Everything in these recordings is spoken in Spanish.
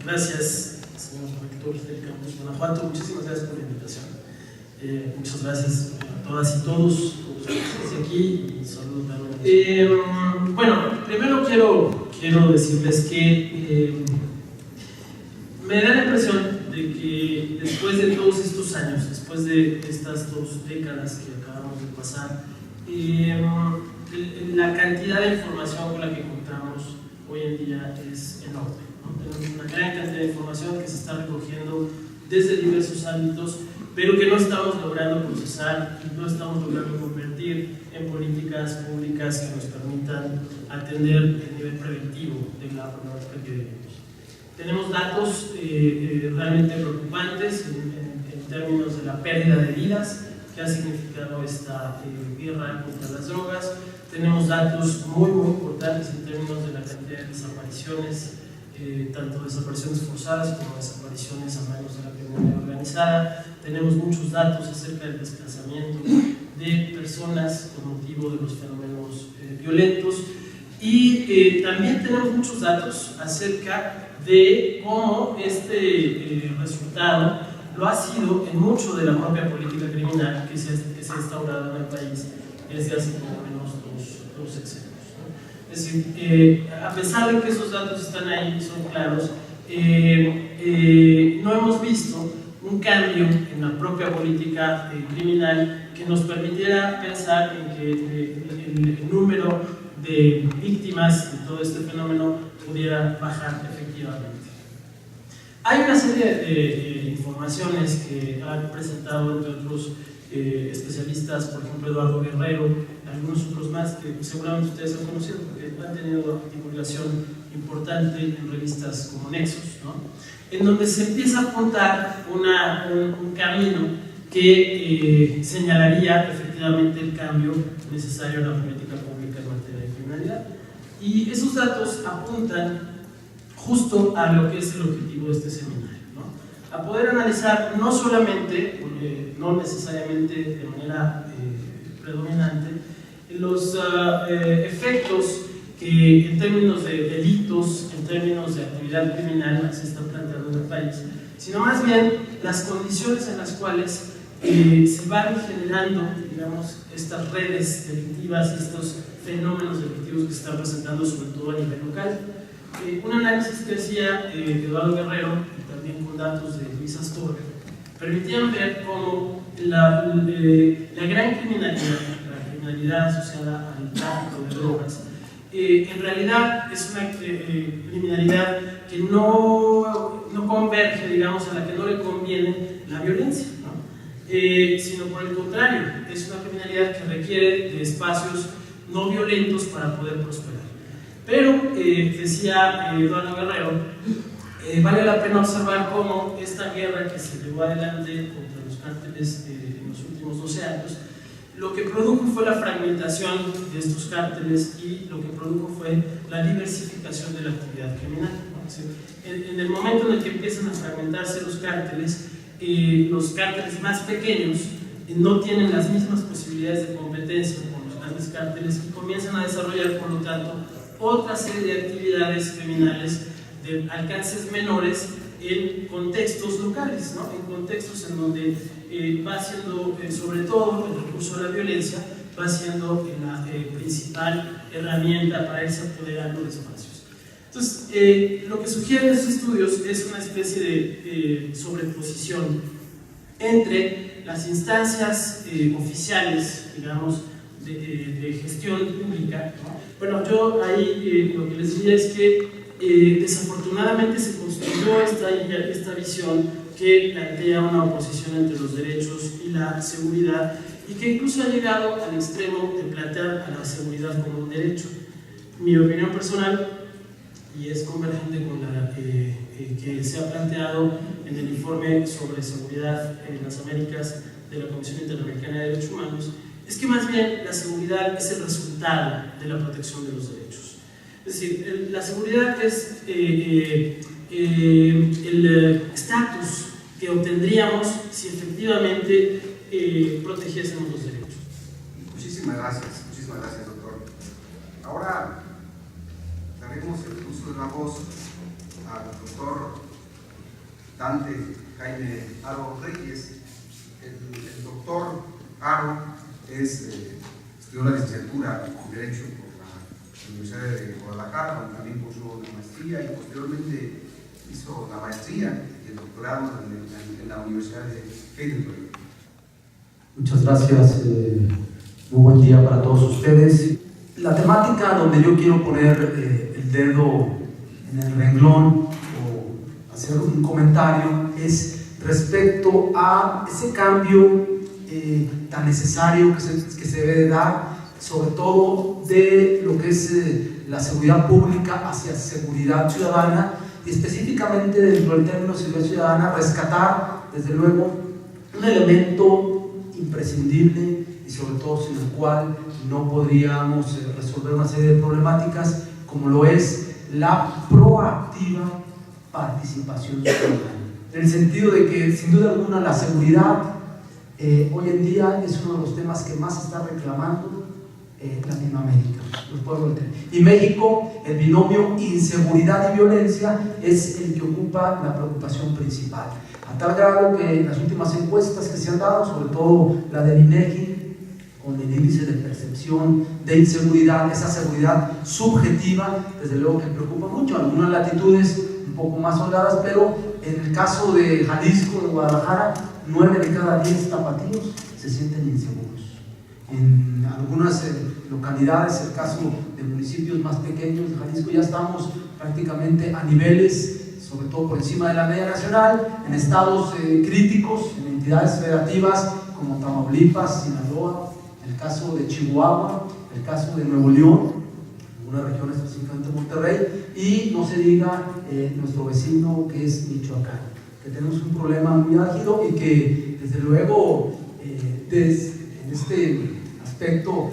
Gracias, señor rector del Campus Guanajuato. Muchísimas gracias por la invitación. Muchas gracias a todas y todos por estar aquí y saludos realmente. Bueno, primero quiero decirles que me da la impresión de que después de todos estos años, después de estas 2 décadas que acabamos de pasar, la cantidad de información con la que contamos hoy en día es enorme, ¿no? Tenemos una gran cantidad de información que se está recogiendo desde diversos ámbitos, pero que no estamos logrando procesar y no estamos logrando convertir en políticas públicas que nos permitan atender el nivel preventivo de la problemática que vivimos. Tenemos datos realmente preocupantes en términos de la pérdida de vidas que ha significado esta guerra contra las drogas. Tenemos datos muy importantes en términos de la cantidad de desapariciones, tanto desapariciones forzadas como desapariciones a manos de la criminalidad organizada. Tenemos muchos datos acerca del desplazamiento de personas con motivo de los fenómenos violentos, y también tenemos muchos datos acerca de cómo este resultado lo ha sido en mucho de la propia política criminal que se ha instaurado en el país desde hace por lo menos dos sexenios, ¿no? Es decir, a pesar de que esos datos están ahí y son claros, no hemos visto un cambio en la propia política criminal que nos permitiera pensar en que el número de víctimas de todo este fenómeno pudiera bajar efectivamente. Hay una serie de informaciones que han presentado entre otros especialistas, por ejemplo Eduardo Guerrero, algunos otros más que seguramente ustedes han conocido porque han tenido divulgación importante en revistas como Nexos, ¿no? En donde se empieza a apuntar un camino que señalaría efectivamente el cambio necesario en la política pública en materia de criminalidad. Y esos datos apuntan justo a lo que es el objetivo de este seminario, ¿no? A poder analizar no solamente, no necesariamente de manera predominante, los efectos que en términos de delitos, en términos de actividad criminal se están planteando en el país, sino más bien las condiciones en las cuales se van generando, digamos, estas redes delictivas, estos fenómenos delictivos que se están presentando sobre todo a nivel local. Un análisis que hacía Eduardo Guerrero, y también con datos de Luis Astorga, permitían ver cómo la gran criminalidad, la criminalidad asociada al tráfico de drogas, en realidad es una criminalidad que no converge, digamos, a la que no le conviene la violencia, ¿no? Sino por el contrario, es una criminalidad que requiere de espacios no violentos para poder prosperar. Pero, decía Eduardo Guerrero, vale la pena observar cómo esta guerra que se llevó adelante contra los cárteles en los últimos 12 años, lo que produjo fue la fragmentación de estos cárteles y lo que produjo fue la diversificación de la actividad criminal, ¿no? Es decir, en el momento en el que empiezan a fragmentarse los cárteles más pequeños no tienen las mismas posibilidades de competencia con los grandes cárteles y comienzan a desarrollar, por lo tanto, otra serie de actividades criminales de alcances menores en contextos locales, ¿no? En contextos en donde va siendo, sobre todo el recurso a la violencia, va siendo la principal herramienta para irse apoderando de espacios. Entonces, lo que sugieren estos estudios es una especie de sobreposición entre las instancias oficiales, digamos, de gestión pública, ¿no? Bueno, yo ahí lo que les diría es que desafortunadamente se construyó esta visión que plantea una oposición entre los derechos y la seguridad y que incluso ha llegado al extremo de plantear a la seguridad como un derecho. Mi opinión personal, y es convergente con la que se ha planteado en el informe sobre seguridad en las Américas de la Comisión Interamericana de Derechos Humanos, es que más bien la seguridad es el resultado de la protección de los derechos. Es decir, la seguridad es el estatus que obtendríamos si efectivamente protegiésemos los derechos. Muchísimas gracias, doctor. Ahora daremos el uso de la voz al doctor Dante Jaime Haro Reyes. El doctor Haro estudió la licenciatura en Derecho por la Universidad de Guadalajara, donde también cursó la maestría y posteriormente hizo la maestría y el doctorado en la Universidad de Heidelberg. Muchas gracias, muy buen día para todos ustedes. La temática donde yo quiero poner el dedo en el renglón o hacer un comentario es respecto a ese cambio tan necesario que se debe de dar, sobre todo de lo que es la seguridad pública hacia seguridad ciudadana, y específicamente dentro del término seguridad ciudadana rescatar desde luego un elemento imprescindible y sobre todo sin el cual no podríamos resolver una serie de problemáticas, como lo es la proactiva participación ciudadana, en el sentido de que sin duda alguna la seguridad hoy en día es uno de los temas que más está reclamando Latinoamérica, los pueblos y México. El binomio inseguridad y violencia es el que ocupa la preocupación principal, a tal grado que en las últimas encuestas que se han dado, sobre todo la del INEGI, con el índice de percepción de inseguridad, esa seguridad subjetiva, desde luego que preocupa mucho. Algunas latitudes un poco más holgadas, pero en el caso de Jalisco, de Guadalajara, 9 de cada 10 tapatíos se sienten inseguros. En algunas localidades, el caso de municipios más pequeños de Jalisco, ya estamos prácticamente a niveles, sobre todo por encima de la media nacional, en estados críticos, en entidades federativas como Tamaulipas, Sinaloa, el caso de Chihuahua, el caso de Nuevo León, una región específicamente Monterrey, y no se diga nuestro vecino que es Michoacán, que tenemos un problema muy álgido y que desde luego en este aspecto,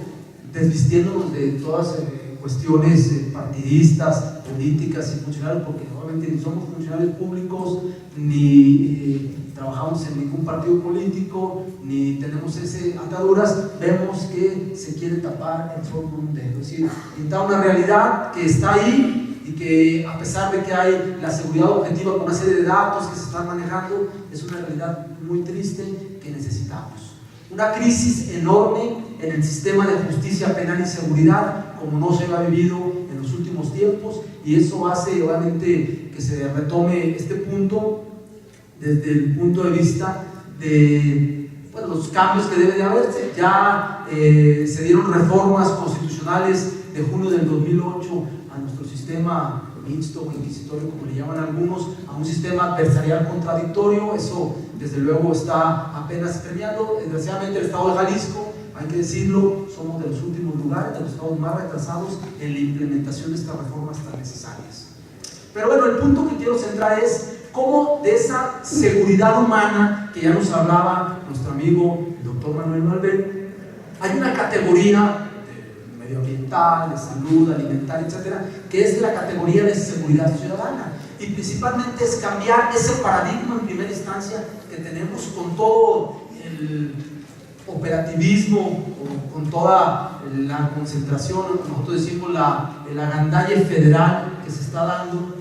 desvistiéndonos de todas cuestiones partidistas, políticas y funcionarios, porque obviamente ni somos funcionarios públicos, ni trabajamos en ningún partido político, ni tenemos ataduras, vemos que se quiere tapar el sol con un dedo, es decir, pintar una realidad que está ahí y que, a pesar de que hay la seguridad objetiva con una serie de datos que se están manejando, es una realidad muy triste que necesitamos. Una crisis enorme en el sistema de justicia penal y seguridad, como no se ha vivido en los últimos tiempos, y eso hace obviamente que se retome este punto desde el punto de vista de los cambios que deben de haberse. Ya se dieron reformas constitucionales de junio del 2008 a nuestro sistema mixto o inquisitorio, como le llaman algunos, a un sistema adversarial contradictorio. Eso desde luego está apenas premiando. Desgraciadamente el estado de Jalisco, hay que decirlo, somos de los últimos lugares, de los estados más retrasados en la implementación de estas reformas tan necesarias. Pero bueno, el punto que quiero centrar es cómo de esa seguridad humana que ya nos hablaba nuestro amigo el doctor Manuel Malbec, hay una categoría medioambiental, de salud, alimentaria, etcétera, que es la categoría de seguridad ciudadana, y principalmente es cambiar ese paradigma en primera instancia que tenemos con todo el operativismo, con toda la concentración, nosotros decimos el agandalle federal que se está dando,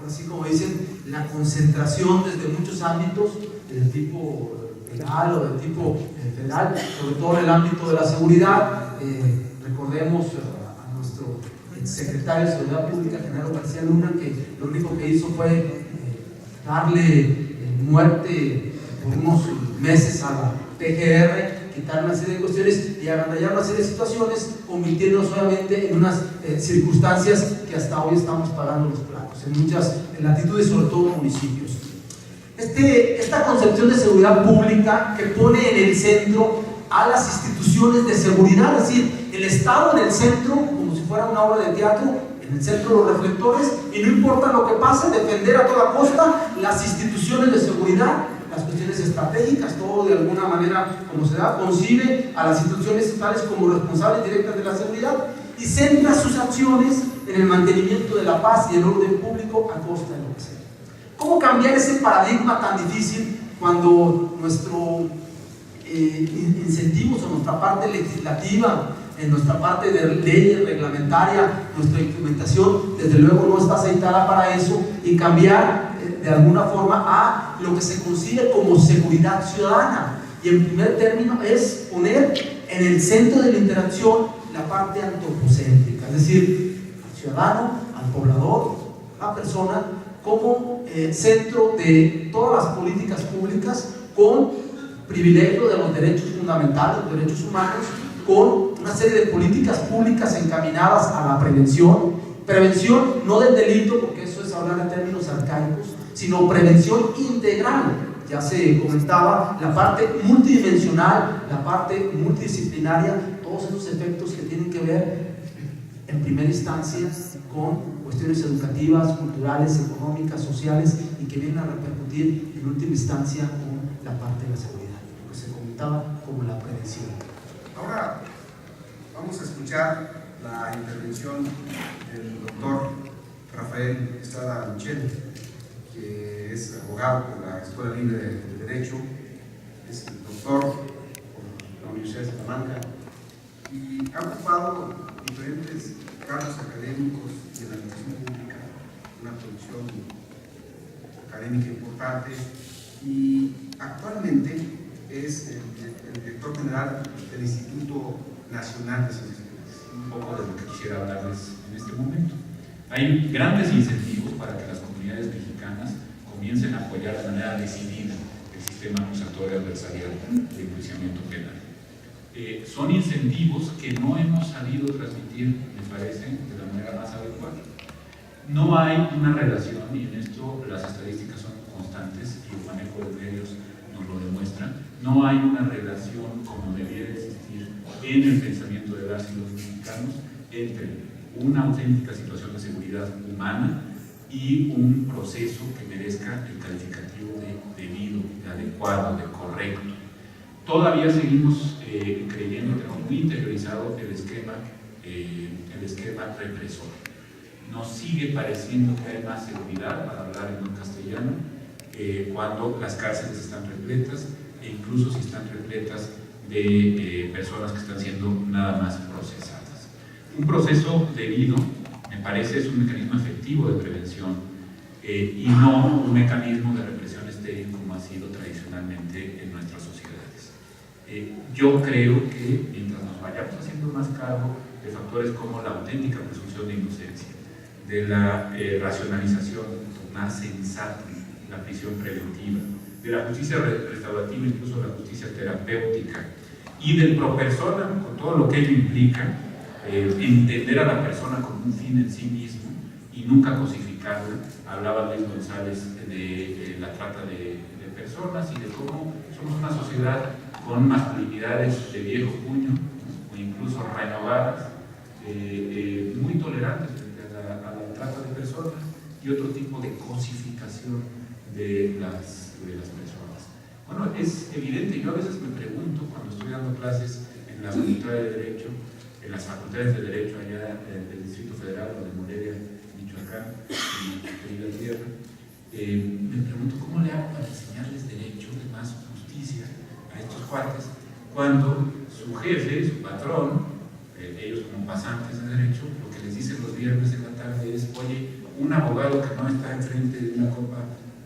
así como dicen, la concentración desde muchos ámbitos, del tipo legal o del tipo federal, sobre todo en el ámbito de la seguridad. Recordemos a nuestro secretario de Seguridad Pública, Genaro García Luna, que lo único que hizo fue darle muerte por unos meses a la PGR, quitar una serie de cuestiones y agandallar una serie de situaciones, convirtiéndonos obviamente en unas circunstancias que hasta hoy estamos pagando los platos en muchas latitudes, sobre todo municipios. Esta concepción de seguridad pública que pone en el centro a las instituciones de seguridad, es decir, el Estado en el centro, como si fuera una obra de teatro, en el centro los reflectores, y no importa lo que pase, defender a toda costa las instituciones de seguridad, las cuestiones estratégicas, todo de alguna manera, como se da, concibe a las instituciones estatales como responsables directas de la seguridad y centra sus acciones en el mantenimiento de la paz y el orden público a costa de lo que sea. ¿Cómo cambiar ese paradigma tan difícil cuando nuestro incentivos en nuestra parte legislativa, en nuestra parte de ley reglamentaria, nuestra implementación, desde luego no está aceitada para eso, y cambiar de alguna forma a lo que se consigue como seguridad ciudadana. Y en primer término es poner en el centro de la interacción la parte antropocéntrica, es decir, al ciudadano, al poblador, a la persona como centro de todas las políticas públicas, con privilegio de los derechos fundamentales, los derechos humanos, con una serie de políticas públicas encaminadas a la prevención no del delito, porque eso es hablar en términos arcaicos, sino prevención integral. Ya se comentaba la parte multidimensional, la parte multidisciplinaria, todos esos efectos que tienen que ver en primera instancia con cuestiones educativas, culturales, económicas, sociales, y que vienen a repercutir en última instancia con la parte de la seguridad, lo que se comentaba como la prevención. Ahora vamos a escuchar la intervención del doctor Rafael Estrada Michel, que es abogado por la Escuela Libre de Derecho, es doctor por la Universidad de Salamanca y ha ocupado diferentes cargos académicos y en la administración pública, una producción académica importante, y actualmente es el director general del Instituto Nacional de Ciencias Penales. Un poco de lo que quisiera hablarles en este momento. Hay grandes incentivos para que las comunidades mexicanas comiencen a apoyar de manera decidida el sistema acusatorio adversarial de enjuiciamiento penal. Son incentivos que no hemos sabido transmitir, me parece, de la manera más adecuada. No hay una relación, y en esto las estadísticas son constantes y el manejo de medios nos lo demuestra, no hay una relación como debiera existir en el pensamiento de las y los mexicanos entre una auténtica situación de seguridad humana y un proceso que merezca el calificativo de debido, de adecuado, de correcto. Todavía seguimos creyendo, tenemos muy interiorizado el esquema represor. Nos sigue pareciendo que hay más seguridad, para hablar en buen castellano, cuando las cárceles están repletas, e incluso si están repletas de personas que están siendo nada más procesadas. Un proceso debido, me parece, es un mecanismo efectivo de prevención y no un mecanismo de represión estéril como ha sido tradicionalmente en nuestras sociedades. Yo creo que mientras nos vayamos haciendo más cargo de factores como la auténtica presunción de inocencia, de la racionalización más sensata, la prisión preventiva, de la justicia restaurativa, incluso la justicia terapéutica, y del pro persona, con todo lo que ello implica, entender a la persona como un fin en sí mismo y nunca cosificarla. Hablaba Luis González de la trata de personas y de cómo somos una sociedad con masculinidades de viejo cuño, o incluso renovadas, muy tolerantes a la trata de personas y otro tipo de cosificación de las personas. Bueno, es evidente, yo a veces me pregunto cuando estoy dando clases en la Facultad de Derecho, en las facultades de Derecho allá del Distrito Federal o de Morelia, Michoacán, en mi querida tierra, me pregunto cómo le hago para enseñarles derecho, de más justicia a estos cuates, cuando su jefe, su patrón, ellos como pasantes de derecho, lo que les dicen los viernes en la tarde es: oye, un abogado que no está enfrente de una copa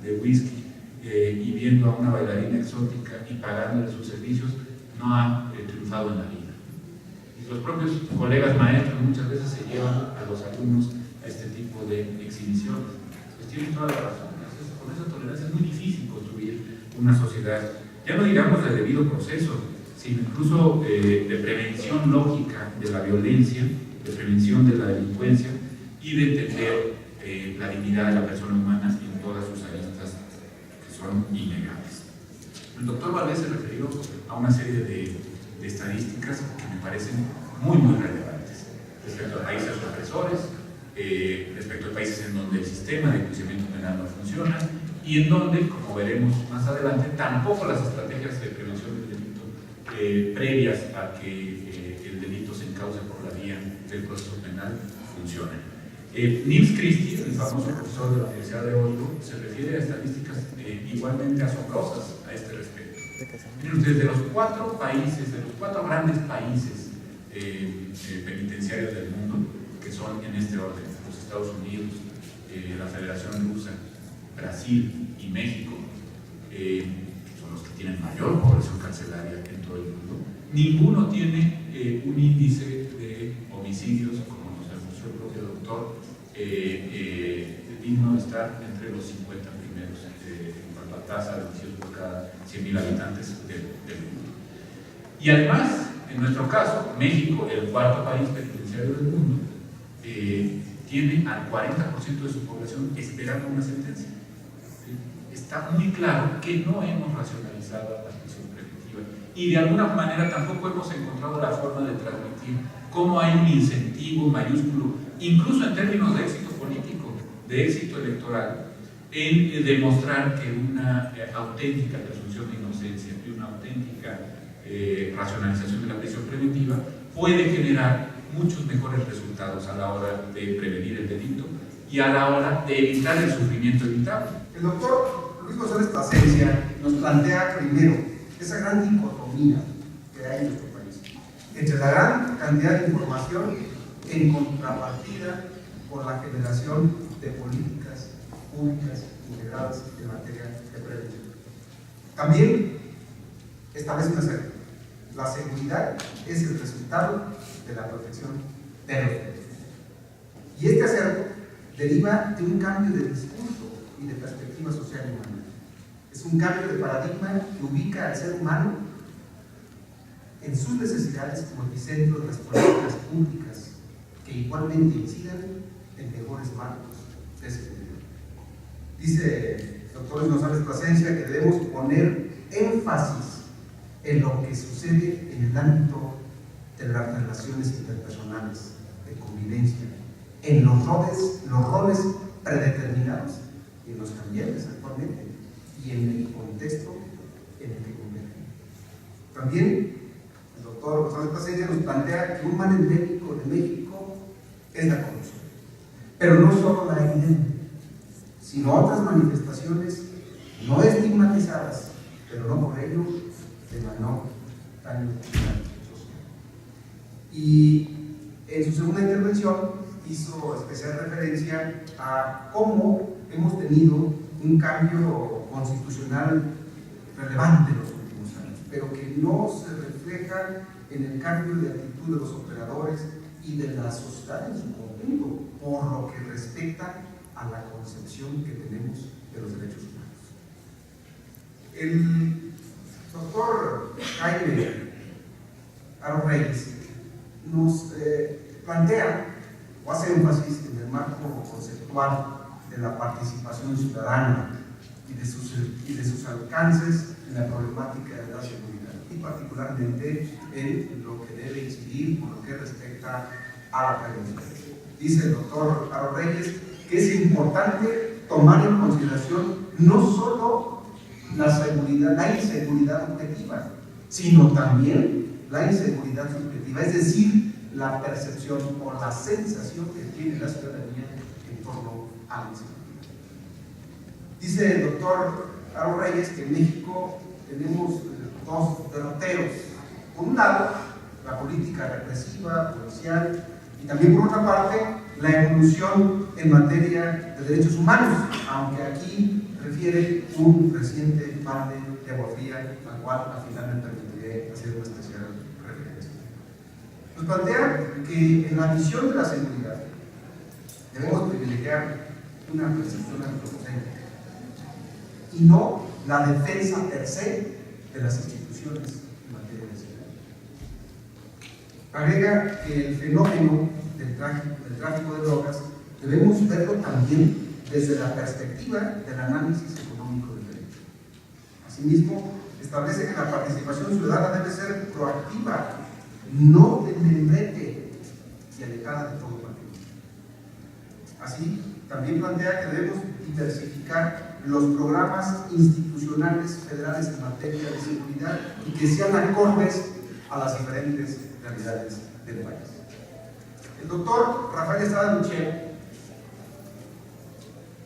de whisky y viendo a una bailarina exótica y pagándole sus servicios, no ha triunfado en la vida. Y los propios colegas maestros muchas veces se llevan a los alumnos a este tipo de exhibiciones. Pues tienen toda la razón. Con esa tolerancia es muy difícil construir una sociedad, ya no digamos de debido proceso, sino incluso de prevención lógica de la violencia, de prevención de la delincuencia y de entender la dignidad de la persona humana en todas sus aristas que son innegables. El doctor Valdés se refirió a una serie de estadísticas que me parecen muy relevantes respecto a países represores, respecto a países en donde el sistema de enjuiciamiento penal no funciona y en donde, como veremos más adelante, tampoco las estrategias de prevención del delito previas a que el delito se encauce por la vía del proceso penal funcionan. Nils Christie, el famoso profesor de la Universidad de Oslo, se refiere a estadísticas igualmente asombrosas a este respecto. Desde los cuatro grandes países penitenciarios del mundo, que son en este orden: los Estados Unidos, la Federación Rusa, Brasil y México, son los que tienen mayor población carcelaria en todo el mundo, ninguno tiene un índice de homicidios, como nos demostró el propio doctor, digno de estar entre los 50 primeros en cuanto a tasa de homicidios por cada 100.000 habitantes del mundo. Y además, en nuestro caso, México, el cuarto país penitenciario del mundo, tiene al 40% de su población esperando una sentencia. Está muy claro que no hemos racionalizado la prisión preventiva y de alguna manera tampoco hemos encontrado la forma de transmitir cómo hay un incentivo mayúsculo, incluso en términos de éxito político, de éxito electoral, en demostrar que una auténtica presunción de inocencia y una auténtica racionalización de la prisión preventiva puede generar muchos mejores resultados a la hora de prevenir el delito y a la hora de evitar el sufrimiento evitable. El doctor Luis González Plasencia nos plantea primero esa gran dicotomía que hay en nuestro país entre la gran cantidad de información en contrapartida con la generación de políticas públicas integradas en materia de prevención. También establece una serie. La seguridad es el resultado de la protección de los derechos. Y este acervo deriva de un cambio de discurso y de perspectiva social y humana. Es un cambio de paradigma que ubica al ser humano en sus necesidades como epicentro de las políticas públicas que igualmente incidan en mejores marcos de seguridad. Dice el doctor Luis González Plasencia que debemos poner énfasis en lo que sucede en el ámbito de las relaciones interpersonales, de convivencia, en los roles predeterminados y en los cambiantes actualmente y en el contexto en el que convergen. También el doctor González Plasencia nos plantea que un mal endémico de México es la corrupción, pero no solo la evidente, sino otras manifestaciones no estigmatizadas, pero no por ello de menor daño social. Y en su segunda intervención hizo especial referencia a cómo hemos tenido un cambio constitucional relevante en los últimos años, pero que no se refleja en el cambio de actitud de los operadores y de la sociedad en su conjunto, por lo que respecta a la concepción que tenemos de los derechos humanos. El doctor Jaime Aro Reyes nos plantea o hace énfasis en el marco conceptual de la participación ciudadana y de sus alcances en la problemática de la seguridad y particularmente en lo que debe incidir por lo que respecta a la prevención. Dice el doctor Aro Reyes que es importante tomar en consideración no solo la inseguridad objetiva, sino también la inseguridad subjetiva, es decir, la percepción o la sensación que tiene la ciudadanía en torno a la inseguridad. Dice el doctor Aro Reyes que en México tenemos dos derroteros. Por un lado, la política represiva, policial, y también por otra parte, la evolución en materia de derechos humanos, aunque aquí refiere un reciente balde de agua fría, al cual al final me permitiré hacer una especial referencia. Nos plantea que en la visión de la seguridad debemos privilegiar una percepción antropocéntrica y no la defensa per se de las instituciones en materia de seguridad. Agrega que el fenómeno del tráfico de drogas debemos verlo también desde la perspectiva del análisis económico del derecho. Asimismo, establece que la participación ciudadana debe ser proactiva, no de membrete y alejada de todo partido. Así, también plantea que debemos diversificar los programas institucionales federales en materia de seguridad y que sean acordes a las diferentes realidades del país. El doctor Rafael Estrada Michel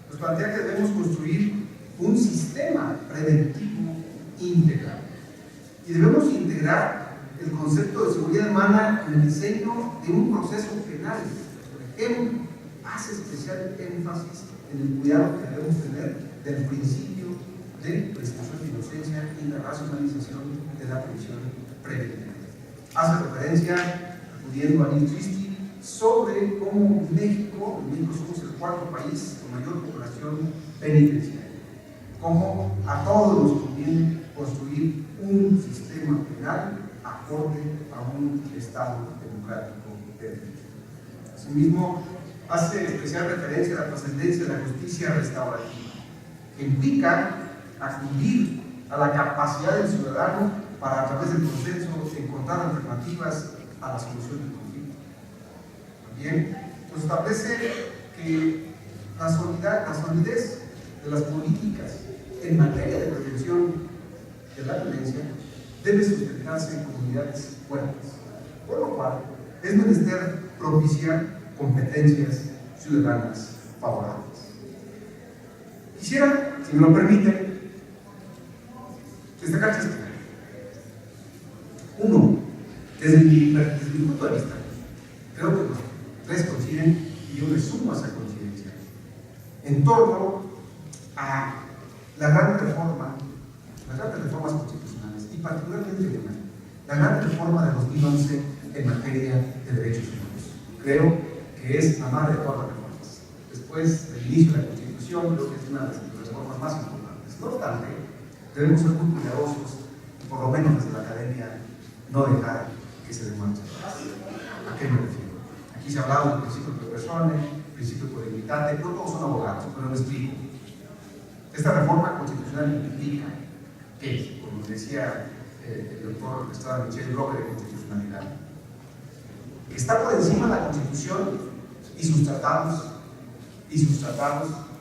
nos plantea que debemos construir un sistema preventivo integral y debemos integrar el concepto de seguridad humana en el diseño de un proceso penal. Por ejemplo, hace especial énfasis en el cuidado que debemos tener del principio de presunción de inocencia y la racionalización de la prisión preventiva. Hace referencia, acudiendo a Neil Christie, sobre cómo México somos el cuarto país con mayor población penitenciaria, cómo a todos nos conviene construir un sistema penal acorde a un Estado democrático de derecho. Asimismo, hace especial referencia a la trascendencia de la justicia restaurativa, que implica acudir a la capacidad del ciudadano para, a través del proceso, encontrar alternativas a la solución del conflicto. También pues establece que la solidez de las políticas en materia de prevención de la violencia debe sustentarse en comunidades fuertes, por lo cual es menester propiciar competencias ciudadanas favorables. Quisiera, si me lo permiten, destacar tres puntos. Uno, desde mi punto de vista, creo que los tres coinciden y yo le sumo a esa coincidencia en torno a las grandes reformas constitucionales y particularmente la gran reforma de 2011 en materia de derechos humanos. Creo que es la madre de todas las reformas. Después del inicio de la Constitución, creo que es una de las reformas más importantes. No obstante, debemos ser muy cuidadosos y por lo menos desde la academia no dejar que se desmarche. ¿A qué me refiero? Aquí se ha hablado del principio de persona, principio de limitate, no todos son abogados, pero lo explico. Esta reforma constitucional implica que, como decía el doctor Estrada Michel Bloque de Constitucionalidad, que está por encima de la Constitución y sus tratados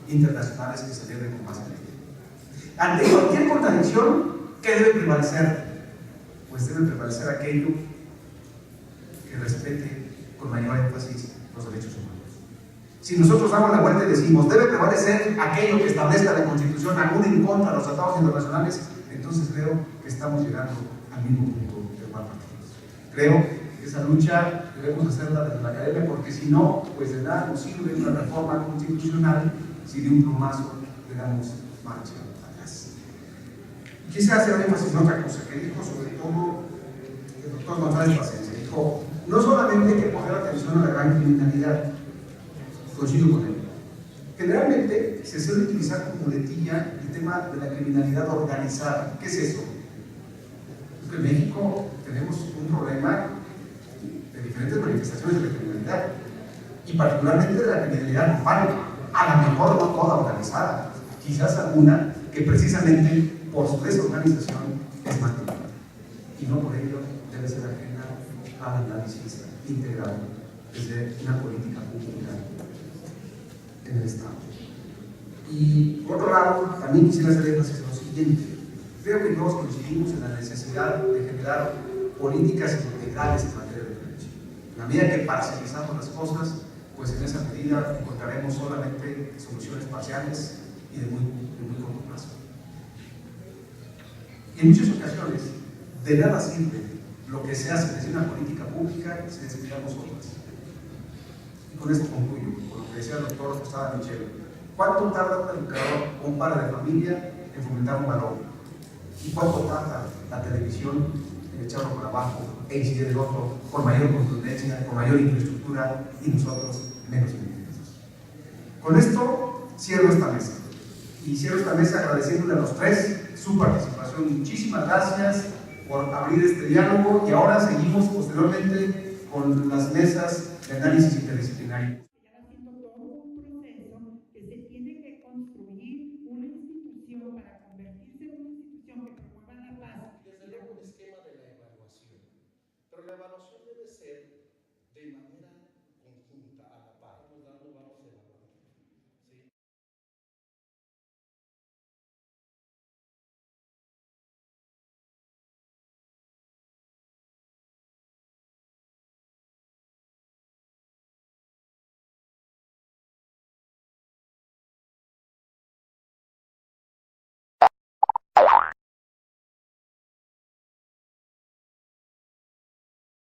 internacionales que se deben con base en ella. Ante cualquier contradicción, ¿qué debe prevalecer? Pues debe prevalecer aquello que respete con mayor énfasis los derechos humanos. Si nosotros damos la vuelta y decimos debe prevalecer aquello que establezca la Constitución aún en contra de los tratados internacionales, entonces creo que estamos llegando al mismo punto del cual partimos. Creo que esa lucha debemos hacerla desde la academia, porque si no, pues de nada nos sirve una reforma constitucional si de un plumazo le damos marcha atrás. Y quisiera hacer énfasis en otra cosa que dijo sobre todo el doctor González Pacencia. Dijo, no solamente hay que poner atención a la gran criminalidad, coincido con él. Generalmente se suele utilizar como muletilla el tema de la criminalidad organizada. ¿Qué es eso? Es que en México tenemos un problema de diferentes manifestaciones de la criminalidad y particularmente de la criminalidad normal, a lo mejor no toda organizada, quizás alguna que precisamente por su desorganización es más criminal y no por ello debe ser ajena al análisis integral desde una política pública en el Estado. Y por otro lado, también quisiera hacer énfasis en lo siguiente. Creo que todos coincidimos en la necesidad de generar políticas integrales en materia de prevención. En la medida que parcializamos las cosas, pues en esa medida encontraremos solamente soluciones parciales y de muy corto plazo. Y en muchas ocasiones, de nada sirve lo que se hace desde una política pública si descuidamos otras. Y con esto concluyo, con lo que decía el doctor Estrada Michel. ¿Cuánto tarda un educador o un padre de familia en fomentar un valor? ¿Y cuánto tarda la televisión en echarlo por abajo e incidir el otro con mayor contundencia, con mayor infraestructura y nosotros menos beneficios? Con esto cierro esta mesa. Y cierro esta mesa agradeciéndole a los tres su participación. Muchísimas gracias por abrir este diálogo y ahora seguimos posteriormente con las mesas de análisis interdisciplinario.